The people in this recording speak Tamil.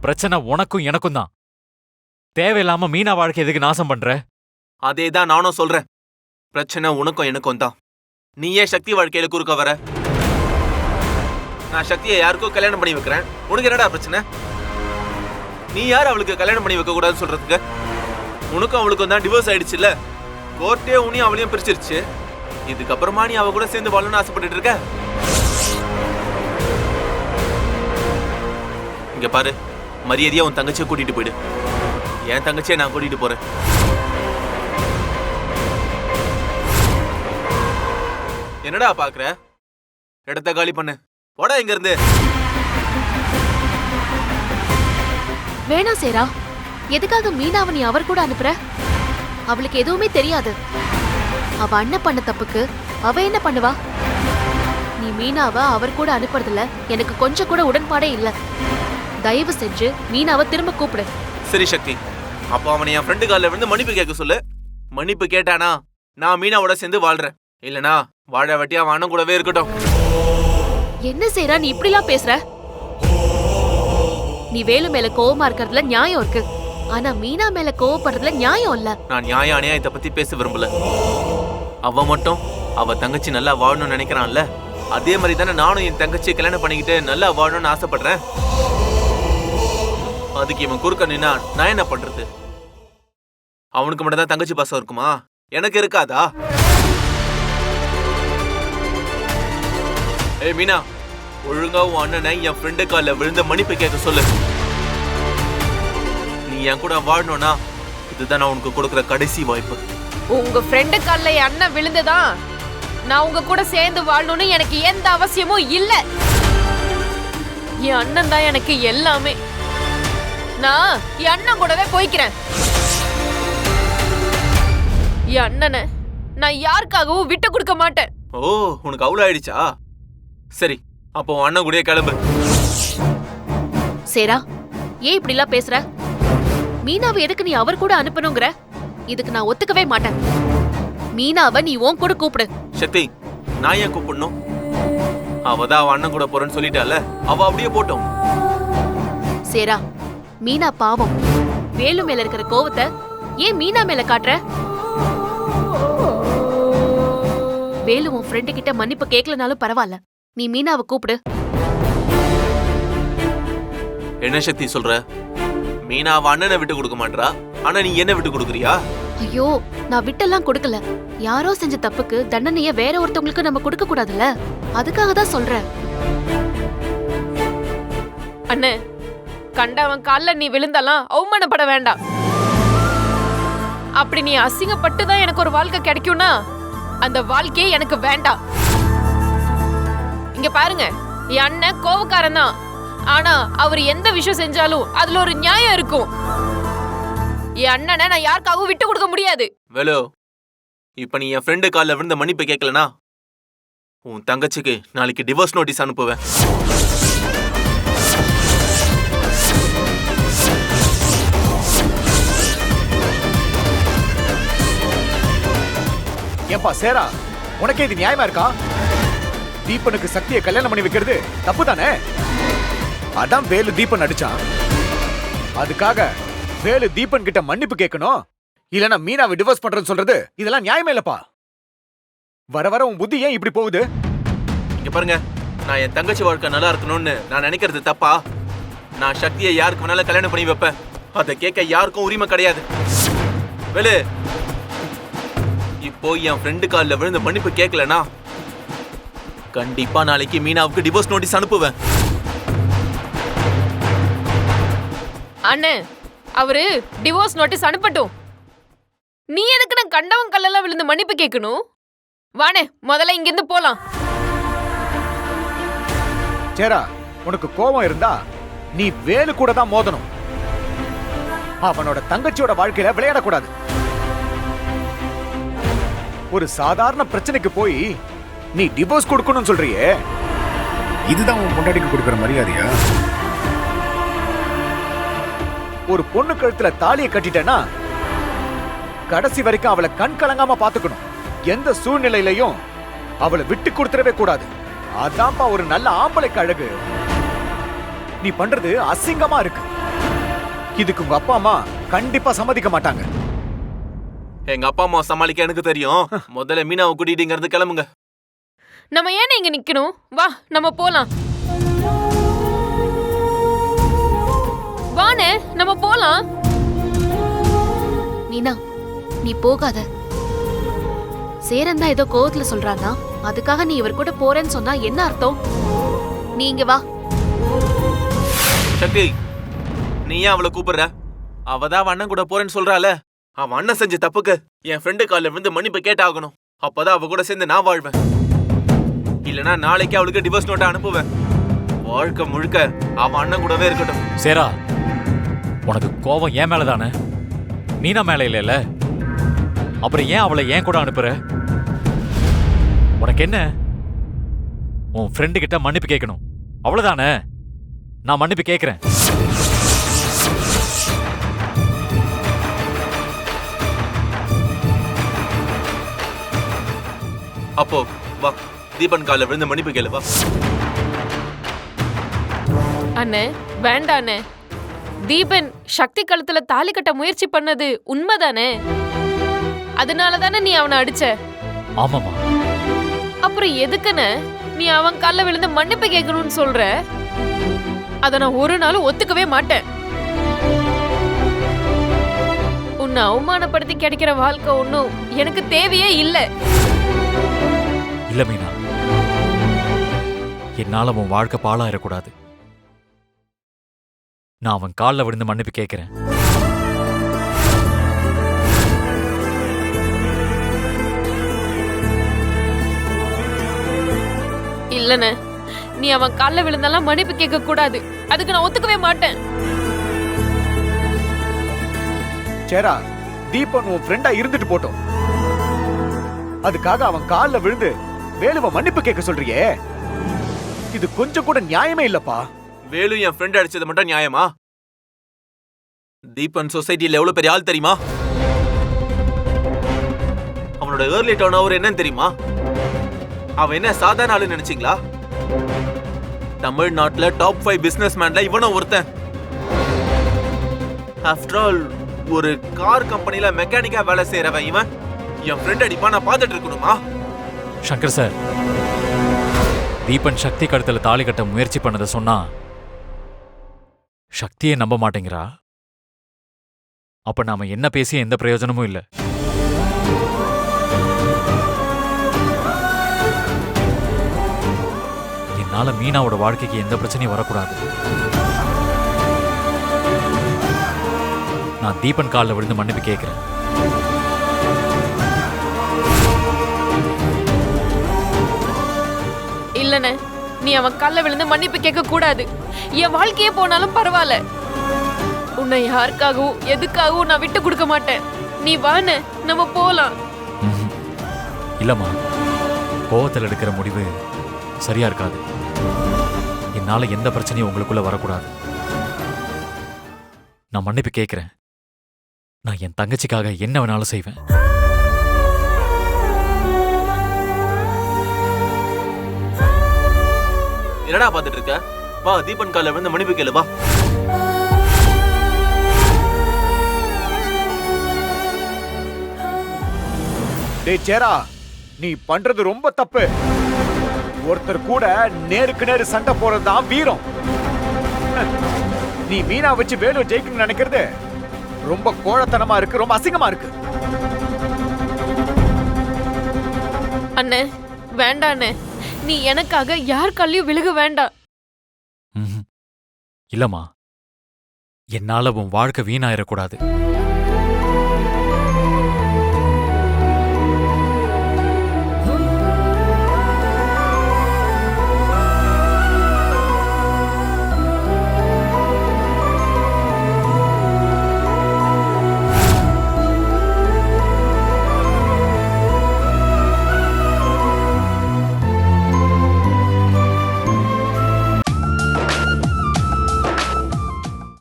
பிரச்சனை உனக்கும் எனக்கும் தான். தேவையில்லாம மீனா வாழ்க்கை எதுக்கு நாசம் பண்ற? அதேதான் நானும் சொல்றேன். பிரச்சனை உனக்கும் எனக்கும் தான். நீ ஏன் சக்தி வாழ்க்கையில குறுக்க வர? நான் சக்தியை யாருக்கும் கல்யாணம் பண்ணி வைக்கிறேன். உனக்கு என்னடா பிரச்சனை? நீ யார் அவளுக்கு கல்யாணம் பண்ணி வைக்க கூடாதுன்னு சொல்றதுக்கு? உனக்கும் அவளுக்கும் தான் டிவோர்ஸ் ஆயிடுச்சுல்ல. கோர்ட்டே உனியும் அவளையும் பிரிச்சிருச்சு. இதுக்கப்புறமா நீ அவ கூட சேர்ந்து வாழணும்னு ஆசைப்பட்டு இருக்க? இங்க பாரு, மரியாதையா உன் தங்கச்சியை கூட்டிட்டு போயிடு. என் தங்கச்சியை நான் கூட்டிட்டு போறேன். என்னடா பாக்குற? இடத்த காலி பண்ணு. போடா இங்க இருந்து. வேணாம் சேரா, எதுக்காக மீனாவை நீ அவர் கூட அனுப்புற? அவளுக்கு எதுவுமே தெரியாது. அவ அண்ணன் பண்ண தப்புக்கு அவ என்ன பண்ணுவா? நீ மீனாவை அவர் கூட அனுப்புறதுல எனக்கு கொஞ்சம் கூட உடன்பாடே இல்ல. தயவு செஞ்சு மீனாவை திரும்ப கூப்பிடு. சரி சக்தி, அப்போ அவனை என் ஃப்ரெண்டு காலில் விழுந்து மன்னிப்பு கேட்க சொல்லு. மன்னிப்பு கேட்டானா நான் மீனாவோட சேர்ந்து வாழ்றேன். இல்லனா வாழ வெட்டி அவன் அண்ணன் கூடவே இருக்கட்டும். என்ன சேரா நீ இப்படிலாம் பேசுற? நீ வேலு மேல கோவமா இருக்கிறதுல நியாயம் இருக்கு. ஆனா மீனா மேல கோவப்படுறதுல நியாயம் இல்ல. நான் நியாயம் அநியாயத்தை பத்தி பேச விரும்பல. அவ மட்டும் அவ தங்கச்சி நல்லா வாழணும்னு நினைக்கிறான்ல, அதே மாதிரி தானே நானும் என் தங்கச்சியை கல்யாணம் பண்ணிக்கிட்டு நல்லா வாழணும்னு ஆசைப்படுறேன். அதுக்கு இவன் குறுக்க நின்னா நான் என்ன பண்றது? அவனுக்கு மட்டும் தான் தங்கச்சி பாசம் இருக்குமா? எனக்கு இருக்காதா? ஏய் மீனா, ஒழுங்கா உன் அண்ணனை என் ஃப்ரெண்டு காலில் விழுந்த மன்னிப்பு கேட்க சொல்லு. நீ என் கூட வாழணும்னா இதுதான் நான் உனக்கு கொடுக்குற கடைசி வாய்ப்பு. உங்க ஃப்ரெண்டு கால்ல என் அண்ணன் விழுந்துதான் நான் உங்க கூட சேர்ந்து வாழணும்னு எனக்கு எந்த அவசியமும் இல்ல. என் அண்ணன் தான் எனக்கு எல்லாமே. நான் என் அண்ணன் கூடவே போய்க்கிறேன். என் அண்ணனை நான் யாருக்காகவும் விட்டு கொடுக்க மாட்டேன். ஓ, உனக்கு அவ்வளவு ஆயிடுச்சா? சரி, அப்போ உன் அண்ணன் கூடயே கிளம்பு. சேரா, ஏன் இப்படி எல்லாம் பேசுற? மீனாவை எதுக்கு நீ அவர் கூட அனுப்பணுங்கிற? இதுக்கு நான் ஒத்துக்கவே மாட்டேன். மீனாவை நீ உன் கூட கூப்பிடு. சக்தி, நான் ஏன் கூப்பிடணும்? அவதான் அவன் அண்ணன் கூட போறேன்னு சொல்லிட்டால, அவ அப்படியே போட்டோம். சேரா, மீனா பாவம். வேலு மேல இருக்கிற கோவத்தை ஏன் மீனா மேல காட்டுற? வேலு உன் ஃப்ரெண்டு கிட்ட மன்னிப்பு கேட்கலனாலும் பரவாயில்ல, நீ மீனாவை கூப்பிடு. என்ன சக்தி சொல்ற? மீனா அவ அண்ணனை விட்டு கொடுக்க மாட்டா, ஆனா நீ என்ன விட்டு கொடுக்குறியா? ஐயோ, நான் விட்டெல்லாம் கொடுக்கல. யாரோ செஞ்ச தப்புக்கு தண்டனைய வேற ஒருத்தவங்களுக்கு நம்ம கொடுக்க கூடாதுல்ல, அதுக்காக தான் சொல்றேன். அண்ணே, கண்டவன் கால்ல நீ விழுந்தாலாம் அவமானப்பட வேண்டாம். அப்படி நீ அசிங்கப்பட்டு தான் எனக்கு ஒரு வாழ்க்கை கிடைக்கும்னா அந்த வாழ்க்கையே எனக்கு வேண்டாம். இங்க பாருங்க, என் அண்ணன் கோவக்காரன் தான். ஆனா அவர் எந்த விஷயம் செஞ்சாலும் அதுல ஒரு நியாயம் இருக்கும். என் அண்ணனை நான் யாருக்காகவும் விட்டு கொடுக்க முடியாது. வேலு, இப்ப நீ என் ஃப்ரெண்டு காலில் விழுந்த மன்னிப்பு கேட்கலனா உன் தங்கச்சிக்கு நாளைக்கு டிவோர்ஸ் நோட்டீஸ் அனுப்புவேன். ஏப்பா சேரா, உனக்கே இது நியாயமா இருக்கா? தீபனுக்கு சக்தியை கல்யாணம் பண்ணி வைக்கிறது தப்பு தானே? அதான் வேலு தீபன் அடிச்சான். அதுக்காக வேலு தீபன் கிட்ட மன்னிப்பு கேட்கணும், இல்லனா மீனாவை டிவோர்ஸ் பண்றேன்னு சொல்றது இதெல்லாம் நியாயமே இல்லப்பா. வர வர உன் புத்தி ஏன் இப்படி போகுது? இங்க பாருங்க, நான் என் தங்கச்சி வாழ்க்கை நல்லா இருக்கணும்னு நான் நினைக்கிறது தப்பா? நான் சக்தியை யாருக்கு வேணாலும் கல்யாணம் பண்ணி வைப்பேன். அதை கேட்க யாருக்கும் உரிமை கிடையாது. வேலு, இப்போ என் ஃப்ரெண்டு காலில் விழுந்த மன்னிப்பு கேட்கலனா கண்டிப்பா நாளைக்கு மீனாவுக்கு டிவோர்ஸ் நோட்டீஸ் அனுப்புவேன். அண்ணே, அவரு டிவோர்ஸ் நோட்டீஸ் அனுப்பட்டும். நீ எதுக்கு நான் கண்டவன் கல்லெல்லாம் விழுந்து மன்னிப்பு கேட்கணும்? வானே, முதல்ல இங்க இருந்து போலாம். சேரா, உனக்கு கோபம் இருந்தா நீ வேலு கூட தான் மோதணும். அவனோட தங்கச்சியோட வாழ்க்கையில விளையாடக்கூடாது. ஒரு சாதாரண பிரச்சனைக்கு போய் நீ டிவோர்ஸ் கொடுக்கணும்னு சொல்றியே, இதுதான் உன் பொண்டாட்டிக்கு கொடுக்கிற மரியாதையா? ஒரு பொண்ணு கழுத்துல தாலியை கட்டிட்டேன்னா கடைசி வரைக்கும் அவளை கண் கலங்காம பாத்துக்கணும். எந்த சூழ்நிலையிலையும் அவளை விட்டு கொடுத்துடவே கூடாது. அதான்ப்பா ஒரு நல்ல ஆம்பளைக்கு அழகு. நீ பண்றது அசிங்கமா இருக்கு. இதுக்கு உங்க அப்பா அம்மா கண்டிப்பா சம்மதிக்க மாட்டாங்க. எங்க அப்பா அம்மா சமாளிக்க எனக்கு தெரியும். முதல்ல மீனாவை கூட்டிட்டு இங்க இருந்து கிளம்புங்க. நம்ம ஏன் இங்க நிக்கணும்? வா நம்ம போலாம். வானே நம்ம போலாம். மீனா, நீ போகாத. சேரன் தான் ஏதோ கோவத்துல சொல்றானா, அதுக்காக நீ இவர் கூட போறேன்னு சொன்னா என்ன அர்த்தம்? நீ இங்க வா. சக்தி, நீ ஏன் அவளை கூப்பிடுற? அவதான் அவன் அண்ணன் கூட போறேன்னு சொல்றால. அவன் அண்ணன் செஞ்ச தப்புக்கு என் ஃப்ரெண்டு காலில் விழுந்து மன்னிப்பு கேட்டாகணும். அப்பதான் அவ கூட சேர்ந்து நான் வாழ்வேன். இல்லனா நாளைக்கு அவளுக்கு டிவோர்ஸ் நோட்டை அனுப்புவேன். வாழ்க்கை முழுக்க அவன் அண்ணன் கூடவே இருக்கட்டும். சேரா, உனக்கு கோபம் ஏன் மேல தானே, மீனா மேல இல்லைல்ல? அப்புறம் ஏன் அவளை ஏன் கூட அனுப்புற? உனக்கு என்ன? உன் ஃப்ரெண்டு கிட்ட மன்னிப்பு கேட்கணும், அவ்வளவுதானே? நான் மன்னிப்பு கேட்கிறேன். அப்போ வா, தீபன் காலில் விழுந்து மன்னிப்பு கேளு. வா. அண்ணே வேண்டாண்ணே. தீபன் சக்தி கழுத்துல தாலி கட்ட முயற்சி பண்ணது உண்மைதானே? அதனாலதானே நீ அவனை அடிச்ச? ஆமாமா. அப்புறம் எதுக்குன்னு நீ அவன் கால்ல விழுந்து மன்னிப்பு கேட்கணும்னு சொல்ற? அத நான் ஒரு நாளும் ஒத்துக்கவே மாட்டேன். உன்னை அவமானப்படுத்தி கிடைக்கிற வாழ்க்கை ஒன்னும் எனக்கு தேவையே இல்லை. இல்ல மீனா, என்னால உன் வாழ்க்கை பாழாயிடக்கூடாது. நான் அவன் காலில் விழுந்து மன்னிப்பு கேட்கிறேன். இல்லண்ணே, நீ அவன் கால்ல விழுந்தாலாம் மன்னிப்பு கேட்க கூடாது. அதுக்கு நான் ஒத்துக்கவே மாட்டேன். சேரா, தீபன் உன் ஃப்ரெண்டா இருந்துட்டு போட்டோம். அதுக்காக அவன் கால்ல விழுந்து வேலுவை மன்னிப்பு கேட்க சொல்றியே, இது கொஞ்சம் கூட நியாயமே இல்லப்பா. வேலு என் ஃப்ரெண்ட் அடிச்சது மட்டும் நியாயமா? தீபன் சொசைட்டில எவ்வளவு பெரிய ஆள் தெரியுமா? அவனோட ஏர்லி டர்ன் ஓவர் என்னன்னு தெரியுமா? அவன் என்ன சாதாரண ஆளு நினைச்சீங்களா? தமிழ்நாட்டுல டாப் 5 பிசினஸ் மேன்ல இவனும் ஒருத்தன். ஆஃப்டர் ஆல், ஒரு கார் கம்பெனில மெக்கானிக்கா வேலை செய்யறவன் இவன் என் ஃப்ரெண்ட் அடிப்பா நான் பார்த்துட்டு இருக்கணுமா? சங்கர் சார், தீபன் சக்தி கழுத்துல தாலி கட்ட முயற்சி பண்ணதை சொன்னா சக்தியை நம்ப மாட்டேங்கிறா. அப்ப நாம என்ன பேசி எந்த பிரயோஜனமும் இல்ல. என்னால மீனாவோட வாழ்க்கைக்கு எந்த பிரச்சனையும் வரக்கூடாது. நான் தீபன் காலில் விழுந்து மன்னிப்பு கேட்கிறேன். இல்லண்ணே, நீ அவன் கால்ல விழுந்து மன்னிப்பு கேட்க கூடாது. என் வாழ்க்கையே போனாலும் பரவாயில்ல. உன்னை யாருக்காகவும் எதுக்காகவும் நான் விட்டு கொடுக்க மாட்டேன். நீ வாண்ணே, நம்ம போலாம். ம்ஹும். இல்லம்மா, கோவத்தில் எடுக்கிற முடிவு சரியா இருக்காது. என்னால எந்த பிரச்சனையும் உங்களுக்குள்ள வரக்கூடாது. நான் மன்னிப்பு கேட்கிறேன். நான் என் தங்கச்சிக்காக என்ன வேணாலும் செய்வேன். என்னடா பார்த்துட்டு இருக்க? வா, தீபன் காலில் விழுந்து மன்னிப்பு கேளு. வா. டேய் சேரா, நீ பண்றது ரொம்ப தப்பு. ஒருத்தர் கூட நேருக்கு நேரு சண்டை போறதுதான் வீரம். நீ மீனா வச்சு வேலு ஜெயிக்கணும்னு நினைக்கிறது ரொம்ப கோழத்தனமா இருக்கு, ரொம்ப அசிங்கமா இருக்கு. அண்ணே வேண்டாண்ணே, நீ எனக்காக யார் காலையும் விழுக வேண்டாம். இல்லம்மா, என்னால உன் வாழ்க்கை வீணாயிடக்கூடாது.